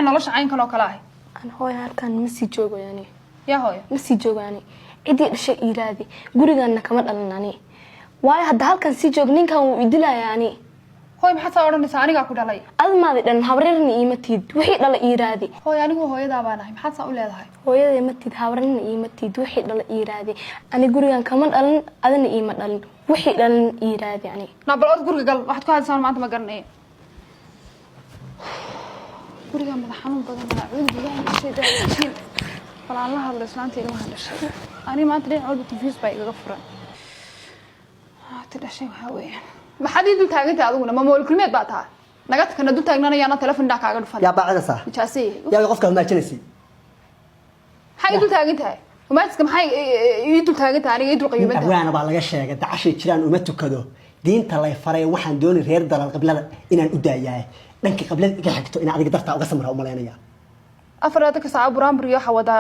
maxay nolosha cayn kale oo kala ah أنا هوي هالكان مسي جوجو يعني yaa hooyo مسي جوجو يعني إدي الشيء إيرادي قولي أنا كمان أنا واي هذا هالكان سي جوج نين كان يدلا يعني hooyo maxaad soo oranaysaa aniga ku dhalay أذ ما ذي لأن هبررني إيمتيد وحي دلا إيرادي hooyo anigu hooyadaa baan ahay maxaad saa u leedahay هويدا إيمتيد هبررني إيمتيد وحي دلا إيرادي أنا قولي أنا كمان أذن إيمت دلا وحي دلا إيرادي يعني nabal ood guriga gal waxaad ku hadlaysaa maanta ma garanay guriga madax xanuun badan waa cudurka shaydaashin falaalaha hadla islaanteena waxa dhashay ani maanta dhinac walba confuse bay iga furan dhashay waxa weeyaan maxaad idul taagantay adiguna ma mool kulmeed baa tahay naga takana dul taagnanayaana telefoon dhac kaaga dhufan yaa baacada jaasi yaa qofka ma jinaysi hay idul taagantahay umaaska maxay idul taagantahay aniga idul qiimaynta waana baa laga sheegay dacashay jiraan uma tukado diinta lay faray waxaan doonay reer dalal qablada inaan u daayahay dhankii qablada iga xigto in adiga dartaa uga samra u maleynaya afraad ka saac buraanbur iyo xawada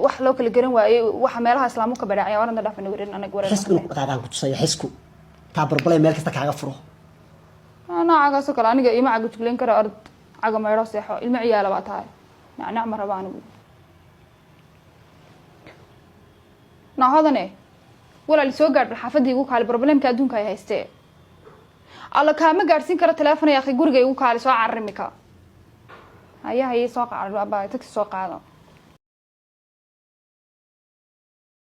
wax loo kala garan waayay waxa meelaha islaamu ka badhacay waranda dhaafan wareer anaga wareer xisku qaadan ku tusay xisku ta barbalay meel kasta kaaga furo ana cagaas kale aniga ima caga jugleen kara ard caga meero seexo ilma ciyaala baa tahay nacnac ma rabaan nahadane walaal soo gaar xaafadii ugu kaali problemka adduunka ay haystee alla kaama gaarsiin karo telefoon ay akhi guriga ugu kaali soo carrimika ayaa hay soo qaado baa tagsi soo qaado